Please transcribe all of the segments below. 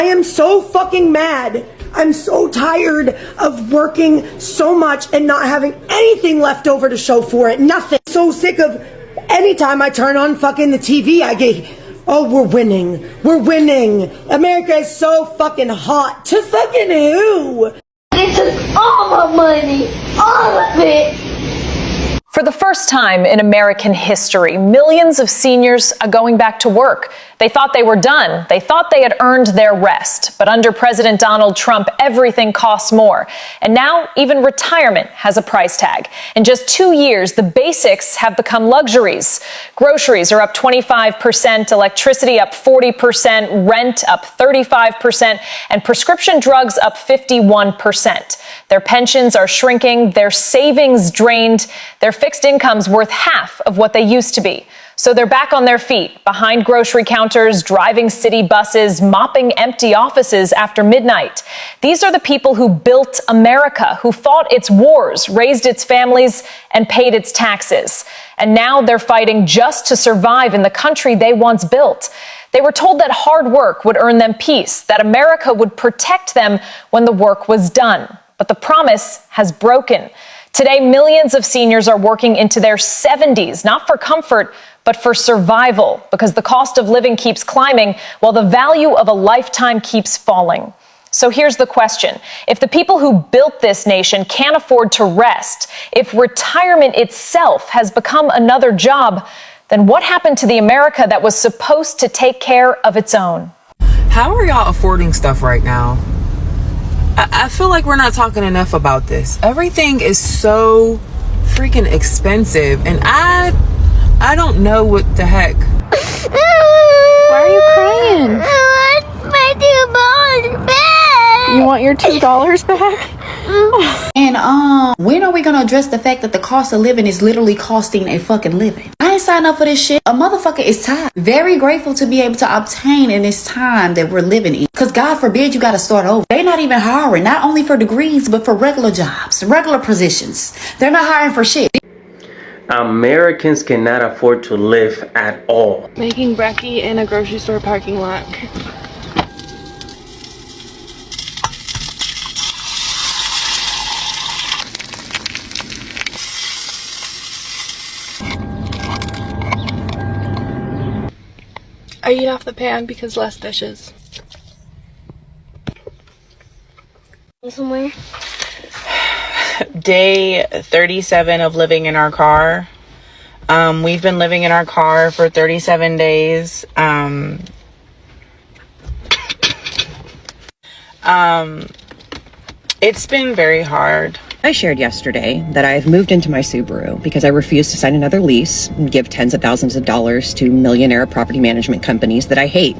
I am so fucking mad. I'm so tired of working so much and not having anything left over to show for it. Nothing. So sick of anytime I turn on fucking the TV, I get, oh, we're winning. We're winning. America is so fucking hot. To fucking who? They took all my money. All of it. For the first time in American history, millions of seniors are going back to work. They thought they were done. They thought they had earned their rest. But under President Donald Trump, everything costs more. And now even retirement has a price tag. In just 2 years, the basics have become luxuries. Groceries are up 25%, electricity up 40%, rent up 35%, and prescription drugs up 51%. Their pensions are shrinking, their savings drained, their fixed incomes worth half of what they used to be. So they're back on their feet, behind grocery counters, driving city buses, mopping empty offices after midnight. These are the people who built America, who fought its wars, raised its families, and paid its taxes. And now they're fighting just to survive in the country they once built. They were told that hard work would earn them peace, that America would protect them when the work was done. But the promise has broken. Today, millions of seniors are working into their 70s, not for comfort, but for survival, because the cost of living keeps climbing while the value of a lifetime keeps falling. So here's the question. If the people who built this nation can't afford to rest, if retirement itself has become another job, then what happened to the America that was supposed to take care of its own? How are y'all affording stuff right now? I feel like we're not talking enough about this. Everything is so freaking expensive, and I don't know what the heck. Why are you crying? I want my $2 back. You want your $2 back? And when are we gonna address the fact that the cost of living is literally costing a fucking living? I ain't signed up for this shit. A motherfucker is tired. Very grateful to be able to obtain in this time that we're living in. Cause God forbid you gotta start over. They're not even hiring, not only for degrees, but for regular jobs, regular positions. They're not hiring for shit. Americans cannot afford to live at all. Making brekkie in a grocery store parking lot. I eat off the pan because less dishes. Somewhere. Day 37 of living in our car. We've been living in our car for 37 days. It's been very hard. I shared yesterday that I've moved into my Subaru because I refuse to sign another lease and give tens of thousands of dollars to millionaire property management companies that I hate.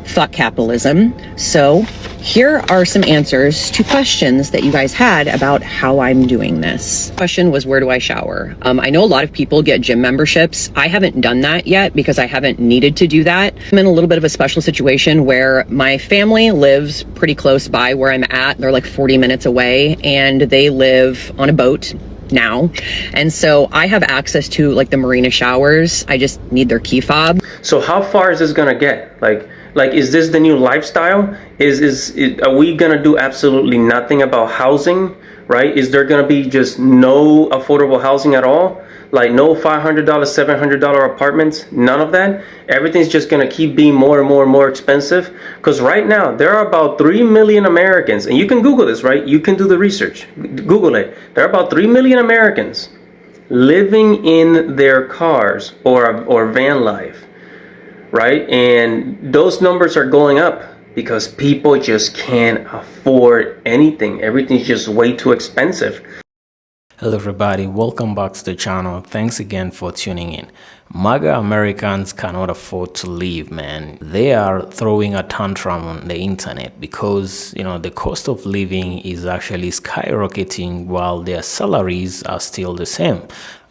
Fuck capitalism. So here are some answers to questions that you guys had about how I'm doing this. Question was, where do I shower? I know a lot of people get gym memberships. I haven't done that yet because I haven't needed to do that. I'm in a little bit of a special situation where my family lives pretty close by where I'm at. They're like 40 minutes away, and they live on a boat now. And so I have access to like the marina showers. I just need their key fob. So how far is this gonna get? Like, is this the new lifestyle? Are we gonna do absolutely nothing about housing, right? Is there gonna be just no affordable housing at all? Like no $500, $700 apartments, none of that? Everything's just gonna keep being more and more and more expensive? Because right now, there are about 3 million Americans, and you can Google this, right? You can do the research, Google it. There are about 3 million Americans living in their cars or van life. Right? And those numbers are going up because people just can't afford anything. Everything's just way too expensive. Hello everybody, welcome back to the channel. Thanks again for tuning in. MAGA Americans cannot afford to live, man. They are throwing a tantrum on the internet because, you know, the cost of living is actually skyrocketing while their salaries are still the same.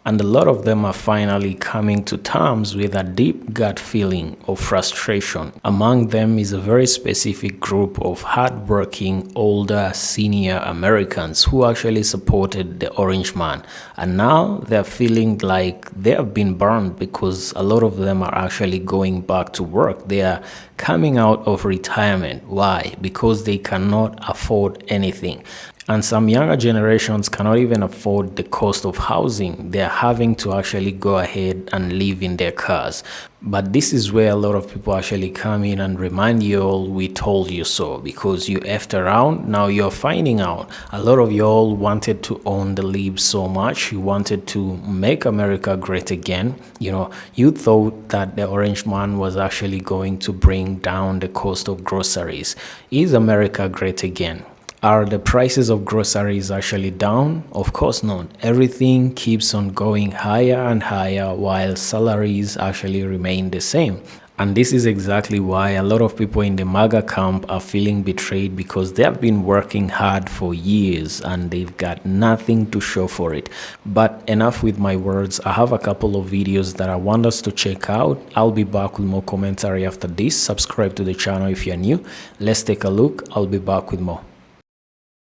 And a lot of them are finally coming to terms with a deep gut feeling of frustration. Among them is a very specific group of hardworking, older, senior Americans who actually supported the Orange Man. And now they're feeling like they have been burned because a lot of them are actually going back to work. They are coming out of retirement. Why? Because they cannot afford anything. And some younger generations cannot even afford the cost of housing. They're having to actually go ahead and live in their cars. But this is where a lot of people actually come in and remind you all, we told you so, because you effed around. Now you're finding out. A lot of you all wanted to own the libs so much. You wanted to make America great again. You know, you thought that the Orange Man was actually going to bring down the cost of groceries. Is America great again? Are the prices of groceries actually down? Of course not. Everything keeps on going higher and higher while salaries actually remain the same. And this is exactly why a lot of people in the MAGA camp are feeling betrayed, because they have been working hard for years and they've got nothing to show for it. But enough with my words. I have a couple of videos that I want us to check out. I'll be back with more commentary after this. Subscribe to the channel if you're new. Let's take a look. I'll be back with more.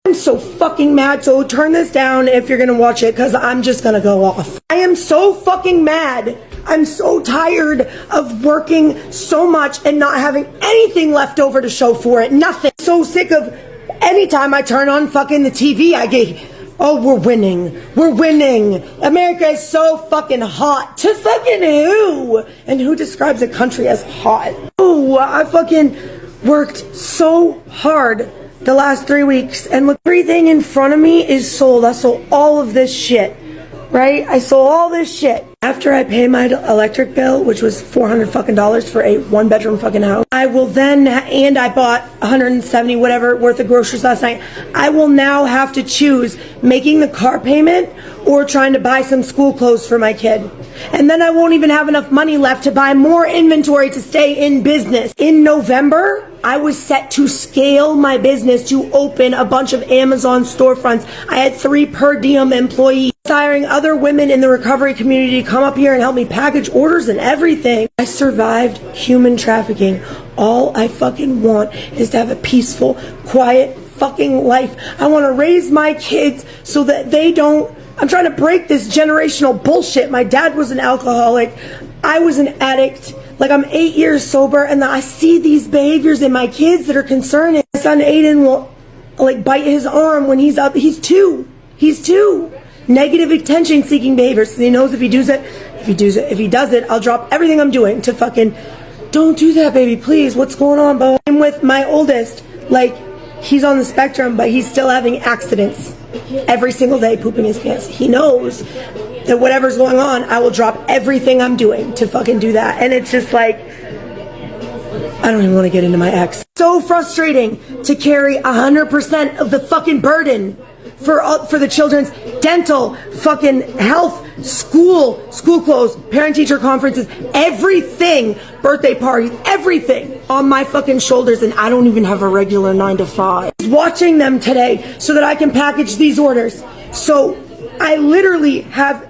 I'm so fucking mad, so turn this down if you're gonna watch it, because I'm just gonna go off. I am so fucking mad. I'm so tired of working so much and not having anything left over to show for it. Nothing. So sick of anytime I turn on fucking the TV, I get, oh, we're winning. We're winning. America is so fucking hot. To fucking who? And who describes a country as hot? Oh, I fucking worked so hard the last 3 weeks, and look, everything in front of me is sold. I sold all of this shit, right? I sold all this shit. After I pay my electric bill, which was $400 fucking for a 1-bedroom fucking house, I will then, and I bought 170 whatever worth of groceries last night. I will now have to choose making the car payment or trying to buy some school clothes for my kid. And then I won't even have enough money left to buy more inventory to stay in business. In November, I was set to scale my business to open a bunch of Amazon storefronts. I had 3 per diem employees, hiring other women in the recovery community to come up here and help me package orders and everything. I survived human trafficking. All I fucking want is to have a peaceful, quiet fucking life. I want to raise my kids so that they don't. I'm trying to break this generational bullshit. My dad was an alcoholic. I was an addict. Like, I'm 8 years sober, and I see these behaviors in my kids that are concerning. My son Aiden will like bite his arm when he's up. He's 2. He's 2. Negative attention-seeking behaviors. So he knows if he does it, I'll drop everything I'm doing to fucking, don't do that, baby, please. What's going on, Bo? I'm with my oldest. Like, he's on the spectrum, but he's still having accidents every single day, pooping his pants. He knows that whatever's going on, I will drop everything I'm doing to fucking do that. And it's just like, I don't even want to get into my ex. So frustrating to carry 100% of the fucking burden for the children's dental, fucking health, school clothes, parent-teacher conferences, everything, birthday parties, everything on my fucking shoulders, and I don't even have a regular 9 to 5. Watching them today so that I can package these orders. So I literally have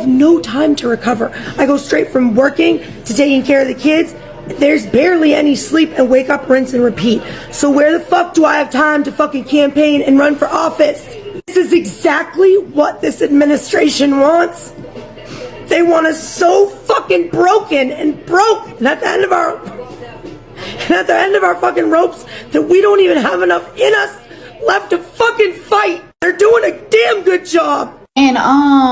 no time to recover. I go straight from working to taking care of the kids. There's barely any sleep, and wake up, rinse, and repeat. So where the fuck do I have time to fucking campaign and run for office? This is exactly what this administration wants. They want us so fucking broken and broke, and at the end of our fucking ropes, that we don't even have enough in us left to fucking fight. They're doing a damn good job. And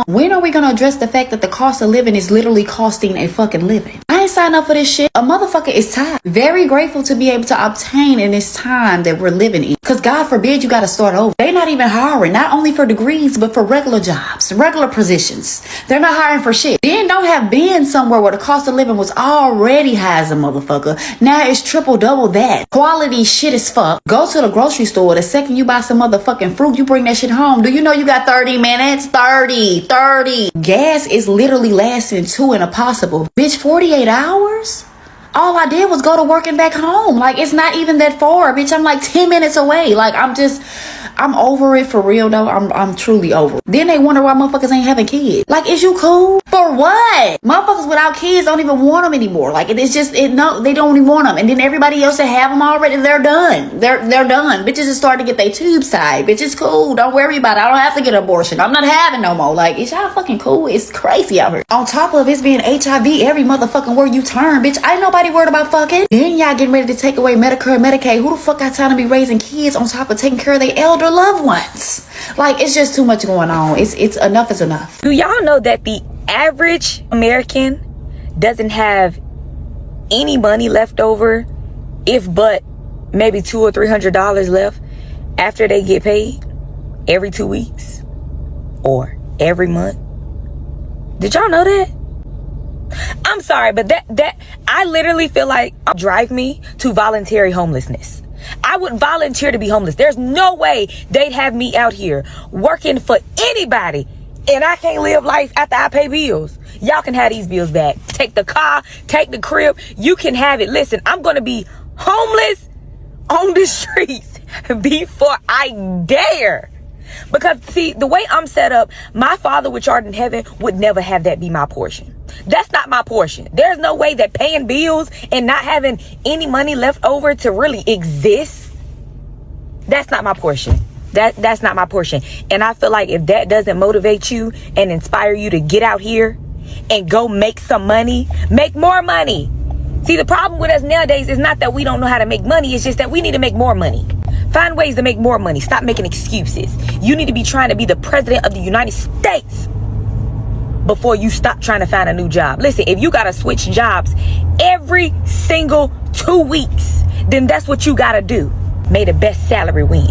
when are we gonna address the fact that the cost of living is literally costing a fucking living? I ain't signed up for this shit. A motherfucker is tired. Very grateful to be able to obtain in this time that we're living in. Cause God forbid you gotta start over. They not even hiring, not only for degrees, but for regular jobs, regular positions. They're not hiring for shit. Then don't have been somewhere where the cost of living was already high as a motherfucker. Now it's triple double that. Quality shit as fuck. Go to the grocery store. The second you buy some motherfucking fruit, you bring that shit home. Do you know you got 30 minutes? 30. Gas is literally lasting 2 and a possible. Bitch, 48 hours? All I did was go to work and back home. Like, it's not even that far, bitch. I'm like 10 minutes away. Like, I'm over it for real though. I'm truly over it. Then they wonder why motherfuckers ain't having kids. Like, is you cool? For what? Motherfuckers without kids don't even want them anymore. Like, it's just, no, they don't even want them. And then everybody else that have them already, they're done. They're done. Bitches is starting to get their tubes tied. Bitch, it's cool. Don't worry about it. I don't have to get an abortion. I'm not having no more. Like, is y'all fucking cool? It's crazy out here. On top of it's being HIV every motherfucking word you turn, bitch. Ain't nobody worried about fucking. Then y'all getting ready to take away Medicare and Medicaid. Who the fuck got time to be raising kids on top of taking care of their elder loved ones? Like, it's just too much going on. It's enough is enough. Do y'all know that the average American doesn't have any money left over, if but maybe $200 or $300 left after they get paid every 2 weeks or every month? Did y'all know that? I'm sorry, but that I literally feel like drive me to voluntary homelessness. I would volunteer to be homeless. There's no way they'd have me out here working for anybody and I can't live life after I pay bills. Y'all can have these bills back. Take the car, take the crib. You can have it. Listen, I'm going to be homeless on the streets before I dare. Because, see, the way I'm set up, my Father which art in heaven would never have that be my portion. That's not my portion. There's no way that paying bills and not having any money left over to really exist, that's not my portion. That's not my portion. And I feel like if that doesn't motivate you and inspire you to get out here and go make some money, make more money. See, the problem with us nowadays is not that we don't know how to make money. It's just that we need to make more money. Find ways to make more money. Stop making excuses. You need to be trying to be the president of the United States before you stop trying to find a new job. Listen, if you got to switch jobs every single 2 weeks, then that's what you got to do. May the best salary win.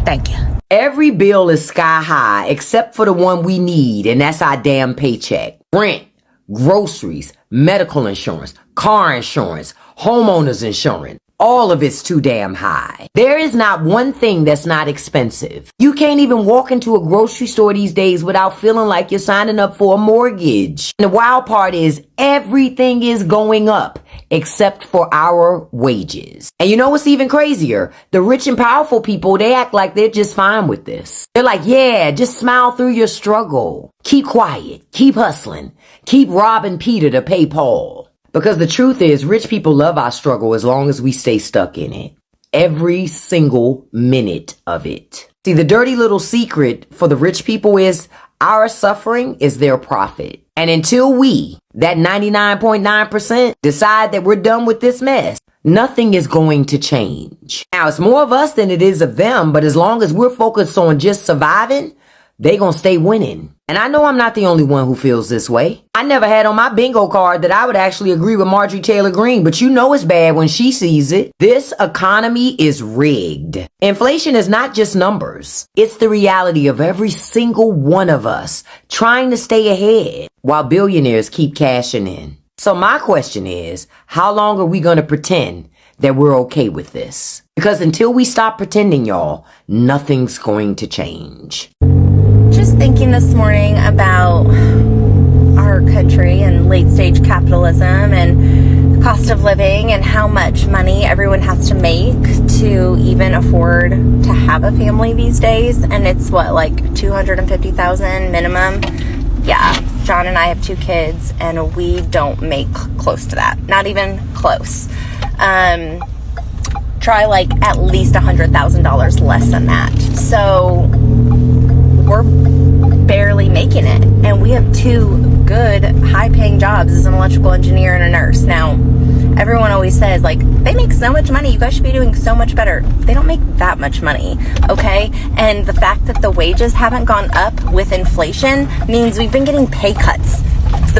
Thank you. Every bill is sky high except for the one we need, and that's our damn paycheck. Rent, groceries, medical insurance, car insurance, homeowners insurance. All of it's too damn high. There is not one thing that's not expensive. You can't even walk into a grocery store these days without feeling like you're signing up for a mortgage. And the wild part is everything is going up except for our wages. And you know what's even crazier? The rich and powerful people, they act like they're just fine with this. They're like, yeah, just smile through your struggle. Keep quiet. Keep hustling. Keep robbing Peter to pay Paul. Because the truth is, rich people love our struggle as long as we stay stuck in it. Every single minute of it. See, the dirty little secret for the rich people is our suffering is their profit. And until we, that 99.9%, decide that we're done with this mess, nothing is going to change. Now, it's more of us than it is of them, but as long as we're focused on just surviving, they gonna stay winning. And I know I'm not the only one who feels this way. I never had on my bingo card that I would actually agree with Marjorie Taylor Greene, but you know it's bad when she sees it. This economy is rigged. Inflation is not just numbers. It's the reality of every single one of us trying to stay ahead while billionaires keep cashing in. So my question is, how long are we gonna pretend that we're okay with this? Because until we stop pretending, y'all, nothing's going to change. Just thinking this morning about our country and late stage capitalism and the cost of living and how much money everyone has to make to even afford to have a family these days. And it's what, like $250,000 minimum? Yeah, John and I have 2 kids and we don't make close to that. Not even close. Try like at least $100,000 less than that. So we're barely making it, and we have 2 good high-paying jobs as an electrical engineer and a nurse. Now, everyone always says, like, they make so much money, you guys should be doing so much better. They don't make that much money, okay? And the fact that the wages haven't gone up with inflation means we've been getting pay cuts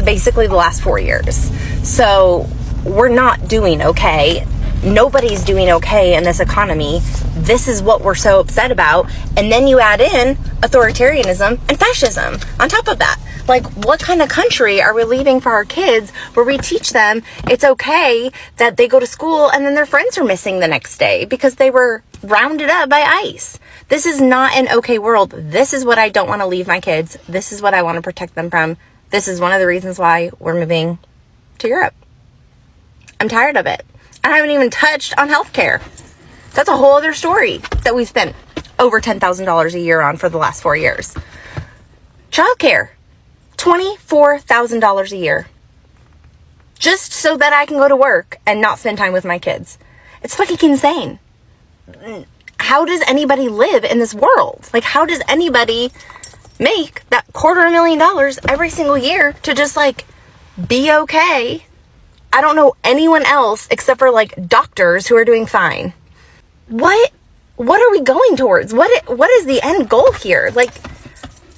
basically the last 4 years. So we're not doing okay. Nobody's doing okay in this economy. This is what we're so upset about. And then you add in authoritarianism and fascism on top of that. Like, what kind of country are we leaving for our kids where we teach them it's okay that they go to school and then their friends are missing the next day because they were rounded up by ICE? This is not an okay world. This is what I don't want to leave my kids. This is what I want to protect them from. This is one of the reasons why we're moving to Europe. I'm tired of it. I haven't even touched on healthcare. That's a whole other story that we spent over $10,000 a year on for the last 4 years. Childcare, $24,000 a year. Just so that I can go to work and not spend time with my kids. It's fucking insane. How does anybody live in this world? Like, how does anybody make that $250,000 every single year to just like be okay? I don't know anyone else except for like doctors who are doing fine. What are we going towards? What is the end goal here? Like,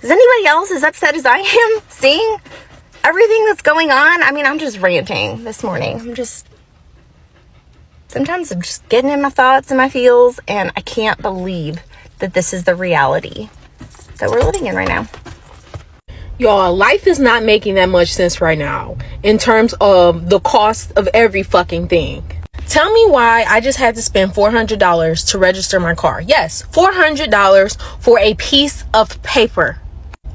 is anybody else as upset as I am seeing everything that's going on? I mean, I'm just ranting this morning. Sometimes I'm just getting in my thoughts and my feels, and I can't believe that this is the reality that we're living in right now. Y'all, life is not making that much sense right now in terms of the cost of every fucking thing. Tell me why I just had to spend $400 to register my car. Yes, $400 for a piece of paper.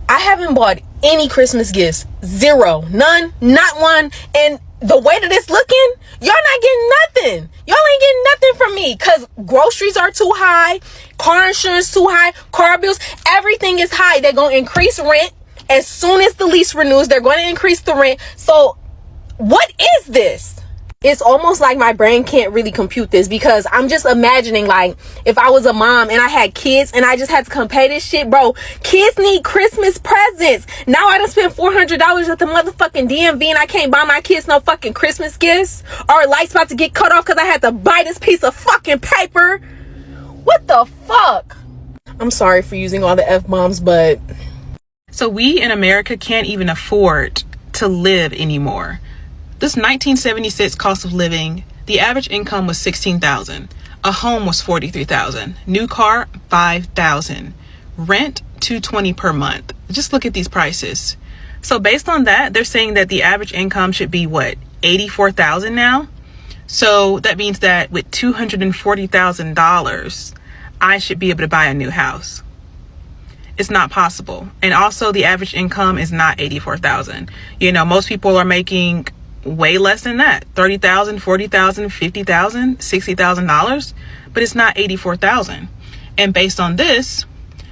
I haven't bought any Christmas gifts. Zero. None. Not one. And the way that it's looking, y'all not getting nothing. Y'all ain't getting nothing from me because groceries are too high, car insurance too high, car bills, everything is high. They're going to increase rent. As soon as the lease renews, they're going to increase the rent. So what is this? It's almost like my brain can't really compute this because I'm just imagining like if I was a mom and I had kids and I just had to come pay this shit, bro. Kids need Christmas presents. Now I done spent $400 at the motherfucking DMV and I can't buy my kids no fucking Christmas gifts. Our light's about to get cut off because I had to buy this piece of fucking paper. What the fuck? I'm sorry for using all the F-bombs, but... So we in America can't even afford to live anymore. This 1976 cost of living, the average income was $16,000. A home was $43,000. New car, $5,000. Rent, $220 per month. Just look at these prices. So based on that, they're saying that the average income should be what, $84,000 now? So that means that with $240,000, I should be able to buy a new house. It's not possible. And also the average income is not $84,000. You know, most people are making way less than that, $30,000, $40,000, $50,000, $60,000, but it's not $84,000. And based on this,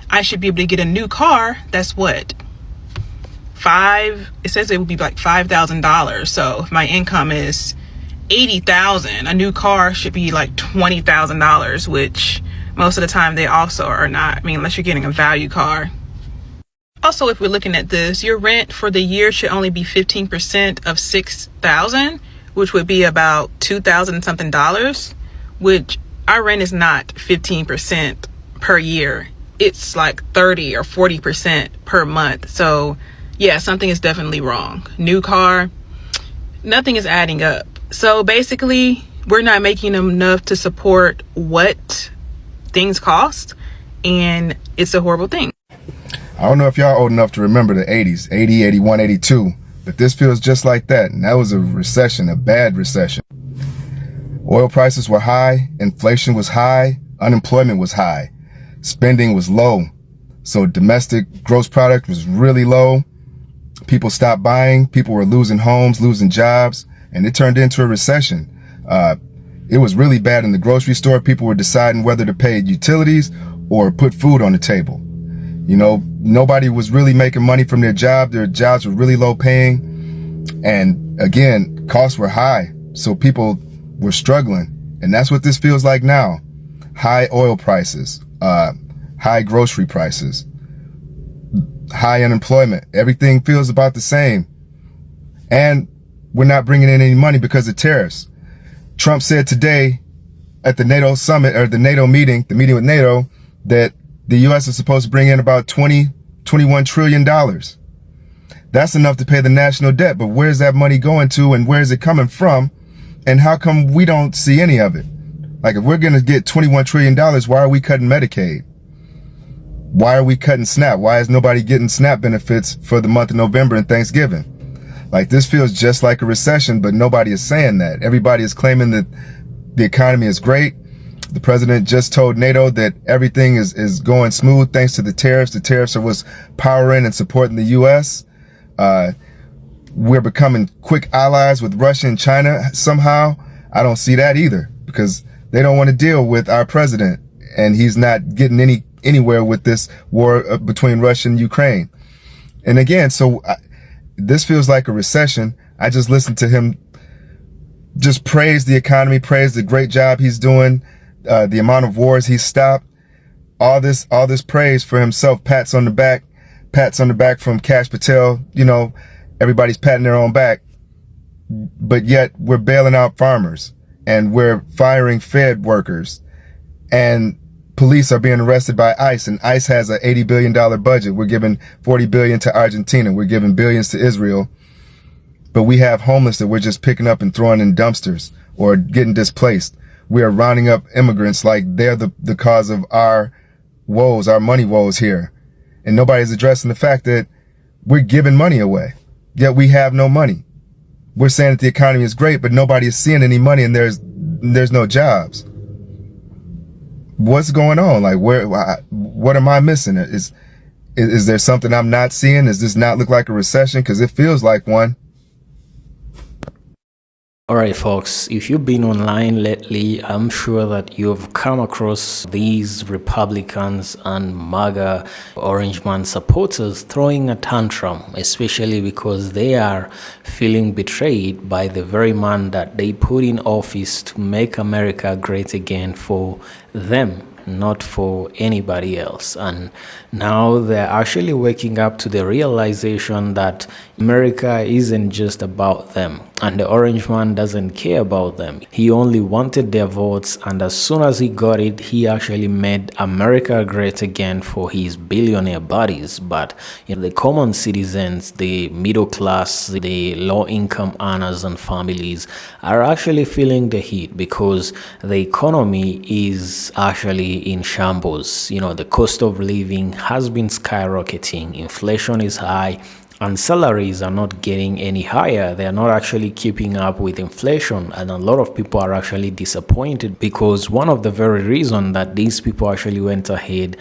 I should be able to get a new car. That's what, it says it would be like $5,000. So if my income is $80,000, a new car should be like $20,000, which most of the time they also are not. I mean, unless you're getting a value car. Also, if we're looking at this, your rent for the year should only be 15% of $6,000, which would be about $2,000 something dollars, which our rent is not 15% per year. It's like 30 or 40% per month. So yeah, something is definitely wrong. New car, nothing is adding up. So basically, we're not making enough to support what things cost, and it's a horrible thing. I don't know if y'all old enough to remember the 80s, 80, 81, 82, but this feels just like that. And that was a recession, a bad recession. Oil prices were high, inflation was high, unemployment was high, spending was low. So domestic gross product was really low. People stopped buying, people were losing homes, losing jobs, and it turned into a recession. It was really bad in the grocery store. People were deciding whether to pay utilities or put food on the table. You know, nobody was really making money from their job. Their jobs were really low paying. And again, costs were high. So people were struggling. And that's what this feels like now. High oil prices, high grocery prices, high unemployment. Everything feels about the same. And we're not bringing in any money because of tariffs. Trump said today at the NATO summit, or the NATO meeting, the meeting with NATO, that the U.S. is supposed to bring in about $21 trillion. That's enough to pay the national debt. But where's that money going to, and where's it coming from? And how come we don't see any of it? Like, if we're going to get $21 trillion, why are we cutting Medicaid? Why are we cutting SNAP? Why is nobody getting SNAP benefits for the month of November and Thanksgiving? Like, this feels just like a recession, but nobody is saying that. Everybody is claiming that the economy is great. The president just told NATO that everything is going smooth thanks to the tariffs. The tariffs are what's powering and supporting the U.S. We're becoming quick allies with Russia and China somehow. I don't see that either, because they don't want to deal with our president, and he's not getting any anywhere with this war between Russia and Ukraine. And again, this feels like a recession. I just listened to him just praise the economy, praise the great job he's doing, the amount of wars he's stopped, all this praise for himself, pats on the back from Kash Patel, you know, everybody's patting their own back. But yet we're bailing out farmers and we're firing Fed workers and police are being arrested by ICE, and ICE has an $80 billion budget. We're giving $40 billion to Argentina. We're giving billions to Israel. But we have homeless that we're just picking up and throwing in dumpsters or getting displaced. We are rounding up immigrants like they're the cause of our woes, our money woes here. And nobody's addressing the fact that we're giving money away, yet we have no money. We're saying that the economy is great, but nobody is seeing any money and there's no jobs. What's going on? Like, what am I missing? Is there something I'm not seeing? Does this not look like a recession? Because it feels like one. Alright folks, if you've been online lately, I'm sure that you've come across these Republicans and MAGA Orange Man supporters throwing a tantrum, especially because they are feeling betrayed by the very man that they put in office to make America great again for them, not for anybody else. And now they're actually waking up to the realization that America isn't just about them, and the Orange Man doesn't care about them. He only wanted their votes, and as soon as he got it, he actually made America great again for his billionaire buddies. But you know, the common citizens, the middle class, the low-income earners and families are actually feeling the heat because the economy is actually in shambles. You know, the cost of living has been skyrocketing, inflation is high, and salaries are not getting any higher. They are not actually keeping up with inflation, and a lot of people are actually disappointed because one of the very reasons that these people actually went ahead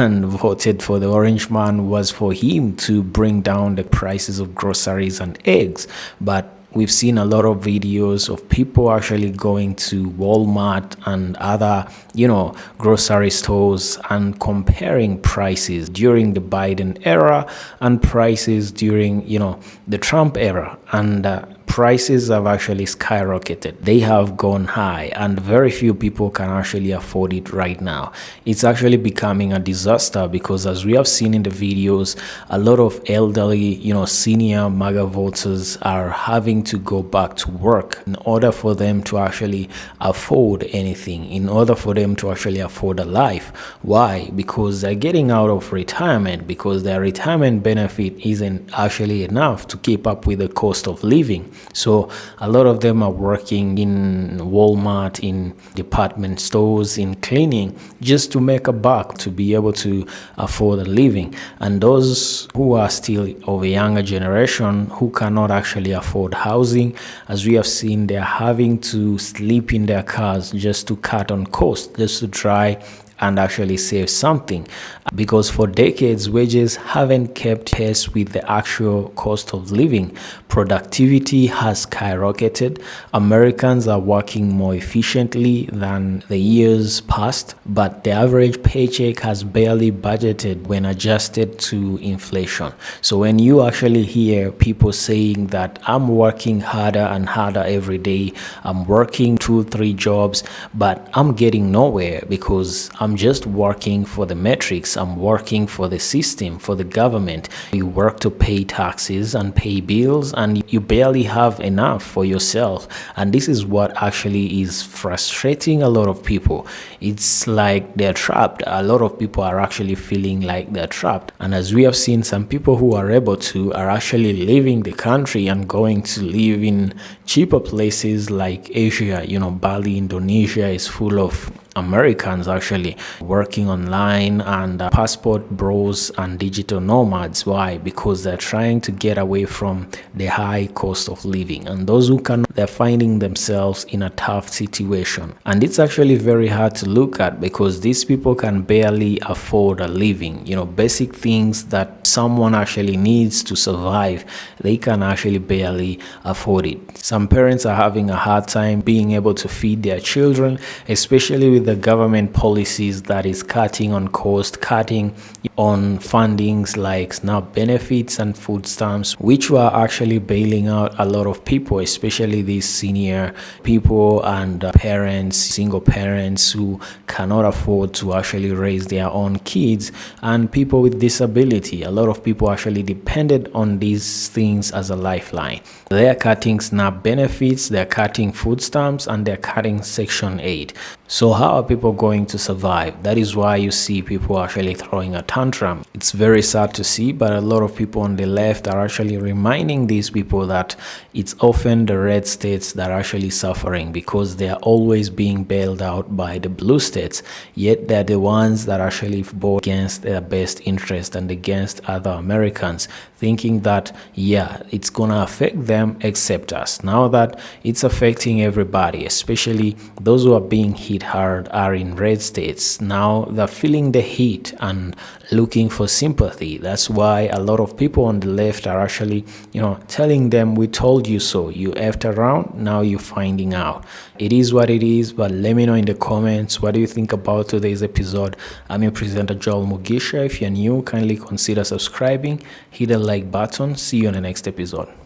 and voted for the Orange Man was for him to bring down the prices of groceries and eggs. But we've seen a lot of videos of people actually going to Walmart and other, you know, grocery stores and comparing prices during the Biden era and prices during, you know, the Trump era. And prices have actually skyrocketed. They have gone high, and very few people can actually afford it right now. It's actually becoming a disaster because, as we have seen in the videos, a lot of elderly, you know, senior MAGA voters are having to go back to work in order for them to actually afford anything, in order for them to actually afford a life. Why? Because they're getting out of retirement, because their retirement benefit isn't actually enough to keep up with the cost of living. So a lot of them are working in Walmart, in department stores, in cleaning, just to make a buck, to be able to afford a living. And those who are still of a younger generation who cannot actually afford housing, as we have seen, they're having to sleep in their cars just to cut on cost, just to try and actually save something, because for decades wages haven't kept pace with the actual cost of living. Productivity has skyrocketed. Americans are working more efficiently than the years past, but the average paycheck has barely budgeted when adjusted to inflation. So when you actually hear people saying that I'm working harder and harder every day, I'm working 2-3 jobs, but I'm getting nowhere because I'm just working for the metrics, I'm working for the system, for the government. You work to pay taxes and pay bills, and you barely have enough for yourself. And this is what actually is frustrating a lot of people. It's like they're trapped. A lot of people are actually feeling like they're trapped. And as we have seen, some people who are able to are actually leaving the country and going to live in cheaper places like Asia. You know, Bali, Indonesia is full of Americans actually working online, and passport bros and digital nomads. Why? Because they're trying to get away from the high cost of living, and those who can, they're finding themselves in a tough situation. And it's actually very hard to look at because these people can barely afford a living. You know, basic things that someone actually needs to survive, they can actually barely afford it. Some parents are having a hard time being able to feed their children, especially with with the government policies that is cutting on cost, cutting on fundings like SNAP benefits and food stamps, which were actually bailing out a lot of people, especially these senior people and parents, single parents who cannot afford to actually raise their own kids, and people with disability. A lot of people actually depended on these things as a lifeline. They're cutting SNAP benefits, they're cutting food stamps, and they're cutting Section 8. So how are people going to survive? That is why you see people actually throwing a tantrum. It's very sad to see, but a lot of people on the left are actually reminding these people that it's often the red states that are actually suffering because they are always being bailed out by the blue states, yet they're the ones that actually vote against their best interest and against other Americans, thinking that, yeah, it's gonna affect them except us. Now that it's affecting everybody, especially those who are being hit hard are in red states. Now they're feeling the heat and looking for sympathy. That's why a lot of people on the left are actually, telling them, we told you so. You effed around, now you're finding out. It is what it is, but let me know in the comments, what do you think about today's episode? I'm your presenter, Joel Mugisha. If you're new, kindly consider subscribing, hit the like button. See you in the next episode.